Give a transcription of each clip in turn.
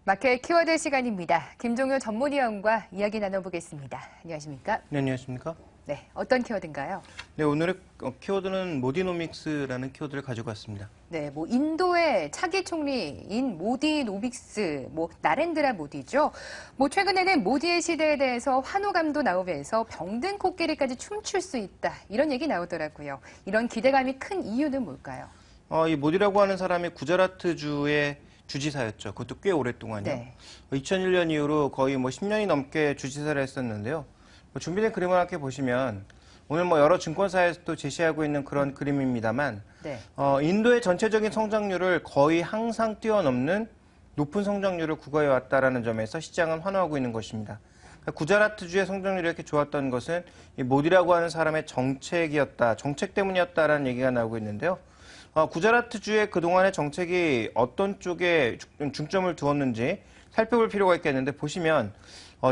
마켓 키워드 시간입니다. 김종효 전문위원과 이야기 나눠보겠습니다. 안녕하십니까? 네, 안녕하십니까? 네, 어떤 키워드인가요? 네, 오늘의 키워드는 모디노믹스라는 키워드를 가지고 왔습니다. 네, 인도의 차기 총리인 모디노믹스, 나렌드라 모디죠. 최근에는 모디의 시대에 대해서 환호감도 나오면서 병든 코끼리까지 춤출 수 있다. 이런 얘기 나오더라고요. 이런 기대감이 큰 이유는 뭘까요? 이 모디라고 하는 사람이 구자라트주의 주지사였죠. 그것도 꽤 오랫동안요. 네. 2001년 이후로 거의 10년이 넘게 주지사를 했었는데요. 준비된 그림을 함께 보시면 오늘 여러 증권사에서도 제시하고 있는 그런 그림입니다만 네. 인도의 전체적인 성장률을 거의 항상 뛰어넘는 높은 성장률을 구가해 왔다라는 점에서 시장은 환호하고 있는 것입니다. 구자라트주의 성장률이 이렇게 좋았던 것은 이 모디라고 하는 사람의 정책이었다, 정책 때문이었다라는 얘기가 나오고 있는데요. 구자라트주의 그동안의 정책이 어떤 쪽에 중점을 두었는지 살펴볼 필요가 있겠는데 보시면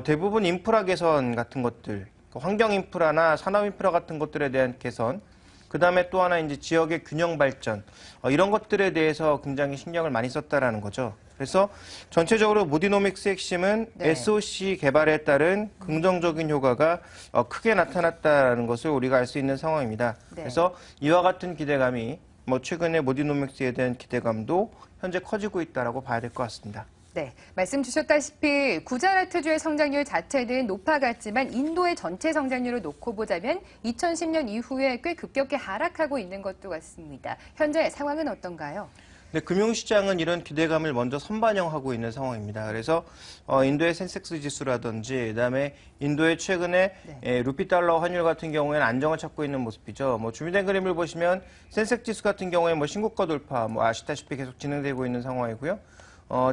대부분 인프라 개선 같은 것들, 환경 인프라나 산업 인프라 같은 것들에 대한 개선, 그 다음에 또 하나 이제 지역의 균형 발전, 이런 것들에 대해서 굉장히 신경을 많이 썼다라는 거죠. 그래서 전체적으로 모디노믹스의 핵심은 네. SOC 개발에 따른 긍정적인 효과가 크게 나타났다는 것을 우리가 알 수 있는 상황입니다. 네. 그래서 이와 같은 기대감이 최근에 모디노믹스에 대한 기대감도 현재 커지고 있다라고 봐야 될 것 같습니다. 네, 말씀 주셨다시피 구자라트주의 성장률 자체는 높아갔지만 인도의 전체 성장률을 놓고 보자면 2010년 이후에 꽤 급격히 하락하고 있는 것도 같습니다. 현재 상황은 어떤가요? 네, 금융시장은 이런 기대감을 먼저 선반영하고 있는 상황입니다. 그래서 인도의 센섹스 지수라든지 그다음에 인도의 최근에 루피 달러 환율 같은 경우에는 안정을 찾고 있는 모습이죠. 준비된 그림을 보시면 센섹스 지수 같은 경우에 신고가 돌파 아시다시피 계속 진행되고 있는 상황이고요.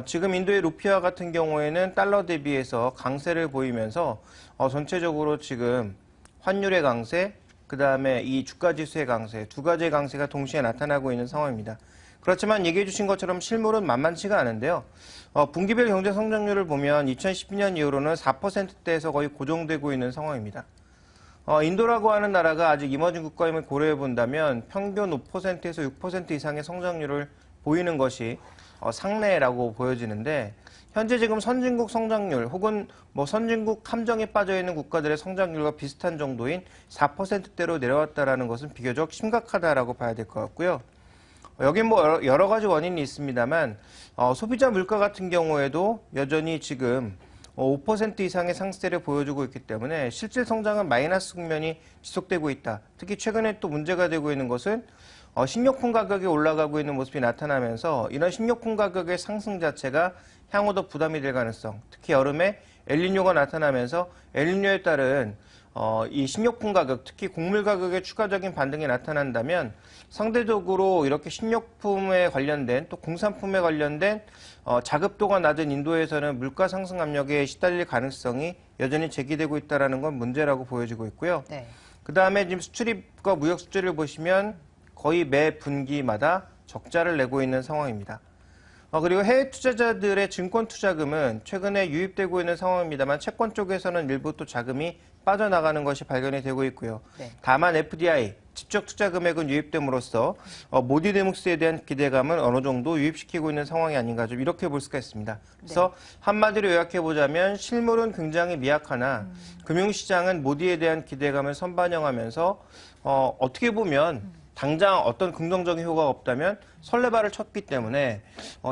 지금 인도의 루피아 같은 경우에는 달러 대비해서 강세를 보이면서 전체적으로 지금 환율의 강세, 그다음에 이 주가 지수의 강세, 두 가지의 강세가 동시에 나타나고 있는 상황입니다. 그렇지만 얘기해 주신 것처럼 실물은 만만치가 않은데요. 분기별 경제 성장률을 보면 2012년 이후로는 4%대에서 거의 고정되고 있는 상황입니다. 인도라고 하는 나라가 아직 이머징 국가임을 고려해 본다면 평균 5%에서 6% 이상의 성장률을 보이는 것이 상례라고 보여지는데 현재 지금 선진국 성장률 혹은 선진국 함정에 빠져 있는 국가들의 성장률과 비슷한 정도인 4%대로 내려왔다라는 것은 비교적 심각하다라고 봐야 될 것 같고요. 여긴 여러 가지 원인이 있습니다만 소비자 물가 같은 경우에도 여전히 지금 5% 이상의 상승세를 보여주고 있기 때문에 실질 성장은 마이너스 국면이 지속되고 있다. 특히 최근에 또 문제가 되고 있는 것은 식료품 가격이 올라가고 있는 모습이 나타나면서 이런 식료품 가격의 상승 자체가 향후도 부담이 될 가능성, 특히 여름에 엘니뇨가 나타나면서 엘니뇨에 따른 이 식료품 가격, 특히 곡물 가격의 추가적인 반등이 나타난다면 상대적으로 이렇게 식료품에 관련된 또 공산품에 관련된 자급도가 낮은 인도에서는 물가 상승 압력에 시달릴 가능성이 여전히 제기되고 있다는 건 문제라고 보여지고 있고요. 네. 그다음에 지금 수출입과 무역 수지를 보시면 거의 매 분기마다 적자를 내고 있는 상황입니다. 그리고 해외 투자자들의 증권 투자금은 최근에 유입되고 있는 상황입니다만 채권 쪽에서는 일부 또 자금이 빠져나가는 것이 발견이 되고 있고요. 네. 다만 FDI, 직접 투자 금액은 유입됨으로써 모디노믹스에 대한 기대감은 어느 정도 유입시키고 있는 상황이 아닌가 좀 이렇게 볼 수가 있습니다. 그래서 한마디로 요약해보자면 실물은 굉장히 미약하나 금융시장은 모디에 대한 기대감을 선반영하면서 어떻게 보면 당장 어떤 긍정적인 효과가 없다면 설레발을 쳤기 때문에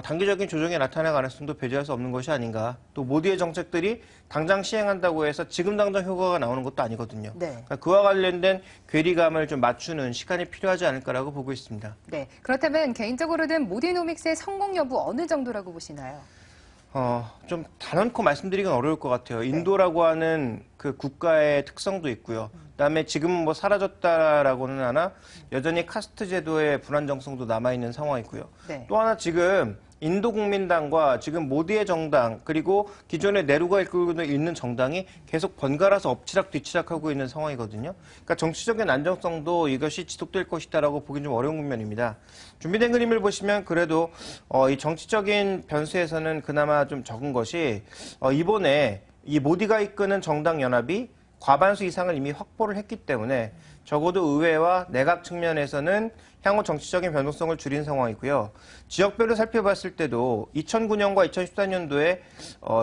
단기적인 조정이 나타날 가능성도 배제할 수 없는 것이 아닌가. 또 모디의 정책들이 당장 시행한다고 해서 지금 당장 효과가 나오는 것도 아니거든요. 네. 그러니까 그와 관련된 괴리감을 좀 맞추는 시간이 필요하지 않을까라고 보고 있습니다. 네. 그렇다면 개인적으로는 모디노믹스의 성공 여부 어느 정도라고 보시나요? 좀 단언코 말씀드리긴 어려울 것 같아요. 인도라고 하는 그 국가의 특성도 있고요. 그다음에 지금 사라졌다라고는 하나 여전히 카스트 제도의 불안정성도 남아있는 상황이고요. 네. 또 하나 지금 인도 국민당과 지금 모디의 정당 그리고 기존의 네루가 이끌고 있는 정당이 계속 번갈아서 엎치락 뒤치락하고 있는 상황이거든요. 그러니까 정치적인 안정성도 이것이 지속될 것이다라고 보기는 좀 어려운 국면입니다. 준비된 그림을 보시면 그래도 이 정치적인 변수에서는 그나마 좀 적은 것이 이번에 이 모디가 이끄는 정당 연합이 과반수 이상을 이미 확보를 했기 때문에 적어도 의회와 내각 측면에서는 향후 정치적인 변동성을 줄인 상황이고요. 지역별로 살펴봤을 때도 2009년과 2014년도에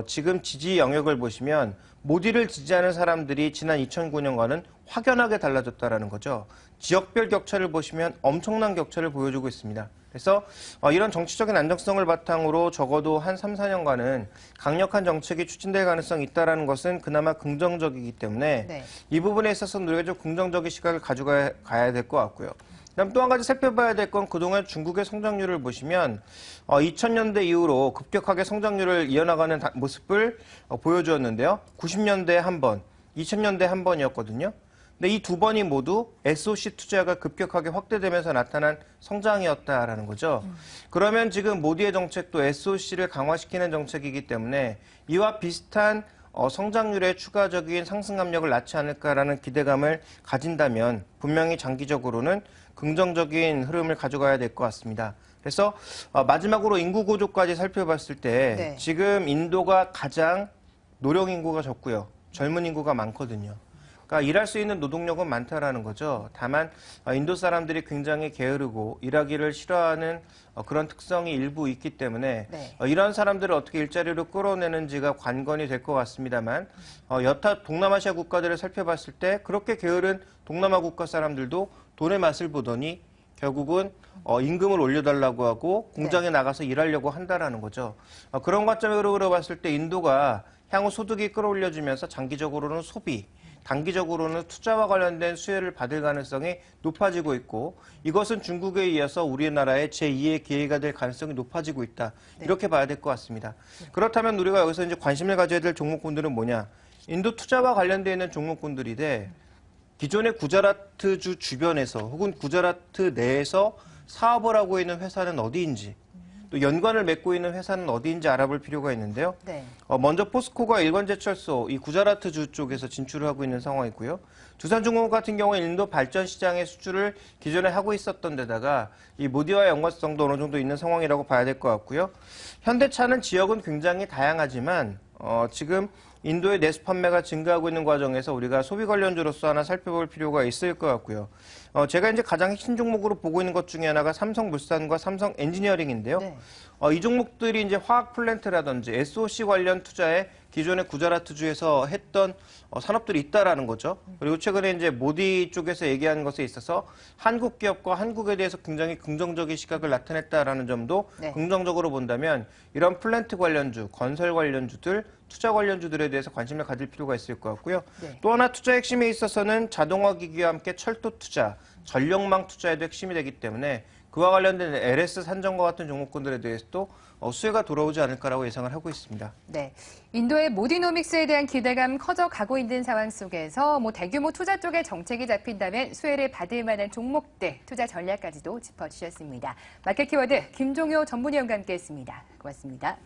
지금 지지 영역을 보시면 모디를 지지하는 사람들이 지난 2009년과는 확연하게 달라졌다는 거죠. 지역별 격차를 보시면 엄청난 격차를 보여주고 있습니다. 그래서 이런 정치적인 안정성을 바탕으로 적어도 한 3, 4년간은 강력한 정책이 추진될 가능성이 있다는 것은 그나마 긍정적이기 때문에 네. 이 부분에 있어서는 우리가 좀 긍정적인 시각을 가져가야 될 것 같고요. 그다음 또 한 가지 살펴봐야 될 건 그동안 중국의 성장률을 보시면 2000년대 이후로 급격하게 성장률을 이어나가는 모습을 보여주었는데요. 90년대에 한 번, 2000년대에 한 번이었거든요. 근데 이 두 번이 모두 SOC 투자가 급격하게 확대되면서 나타난 성장이었다라는 거죠. 그러면 지금 모디의 정책도 SOC를 강화시키는 정책이기 때문에 이와 비슷한 성장률의 추가적인 상승 압력을 낳지 않을까라는 기대감을 가진다면 분명히 장기적으로는 긍정적인 흐름을 가져가야 될 것 같습니다. 그래서 마지막으로 인구 구조까지 살펴봤을 때 네. 지금 인도가 가장 노령 인구가 적고요. 젊은 인구가 많거든요. 그러니까 일할 수 있는 노동력은 많다라는 거죠. 다만 인도 사람들이 굉장히 게으르고 일하기를 싫어하는 그런 특성이 일부 있기 때문에 네. 이런 사람들을 어떻게 일자리로 끌어내는지가 관건이 될 것 같습니다만 여타 동남아시아 국가들을 살펴봤을 때 그렇게 게으른 동남아 국가 사람들도 돈의 맛을 보더니 결국은 임금을 올려달라고 하고 공장에 나가서 일하려고 한다라는 거죠. 그런 관점으로 봤을 때 인도가 향후 소득이 끌어올려지면서 장기적으로는 소비, 단기적으로는 투자와 관련된 수혜를 받을 가능성이 높아지고 있고 이것은 중국에 이어서 우리나라의 제2의 기회가 될 가능성이 높아지고 있다. 이렇게 봐야 될 것 같습니다. 그렇다면 우리가 여기서 이제 관심을 가져야 될 종목군들은 뭐냐? 인도 투자와 관련되어 있는 종목군들인데 기존의 구자라트주 주변에서 혹은 구자라트 내에서 사업을 하고 있는 회사는 어디인지 또 연관을 맺고 있는 회사는 어디인지 알아볼 필요가 있는데요. 네. 먼저 포스코가 일본제철소 이 구자라트주 쪽에서 진출을 하고 있는 상황이고요. 두산중공업 같은 경우에 인도 발전 시장의 수주를 기존에 하고 있었던 데다가 이 모디와 연관성도 어느 정도 있는 상황이라고 봐야 될 것 같고요. 현대차는 지역은 굉장히 다양하지만 지금 인도의 내수 판매가 증가하고 있는 과정에서 우리가 소비 관련주로서 하나 살펴볼 필요가 있을 것 같고요. 제가 이제 가장 핵심 종목으로 보고 있는 것 중에 하나가 삼성물산과 삼성 엔지니어링인데요. 네. 이 종목들이 이제 화학 플랜트라든지 SOC 관련 투자에 기존의 구자라트주에서 했던 산업들이 있다라는 거죠. 그리고 최근에 이제 모디 쪽에서 얘기하는 것에 있어서 한국 기업과 한국에 대해서 굉장히 긍정적인 시각을 나타냈다라는 점도 네. 긍정적으로 본다면 이런 플랜트 관련주, 건설 관련주들, 투자 관련주들에 대해서 관심을 가질 필요가 있을 것 같고요. 네. 또 하나 투자 핵심에 있어서는 자동화 기기와 함께 철도 투자, 전력망 투자에도 핵심이 되기 때문에 그와 관련된 LS 산정과 같은 종목군들에 대해서도 수혜가 돌아오지 않을까라고 예상을 하고 있습니다. 네. 인도의 모디노믹스에 대한 기대감 커져가고 있는 상황 속에서 대규모 투자 쪽에 정책이 잡힌다면 수혜를 받을 만한 종목들, 투자 전략까지도 짚어주셨습니다. 마켓 키워드 김종효 전문위원과 함께했습니다. 고맙습니다.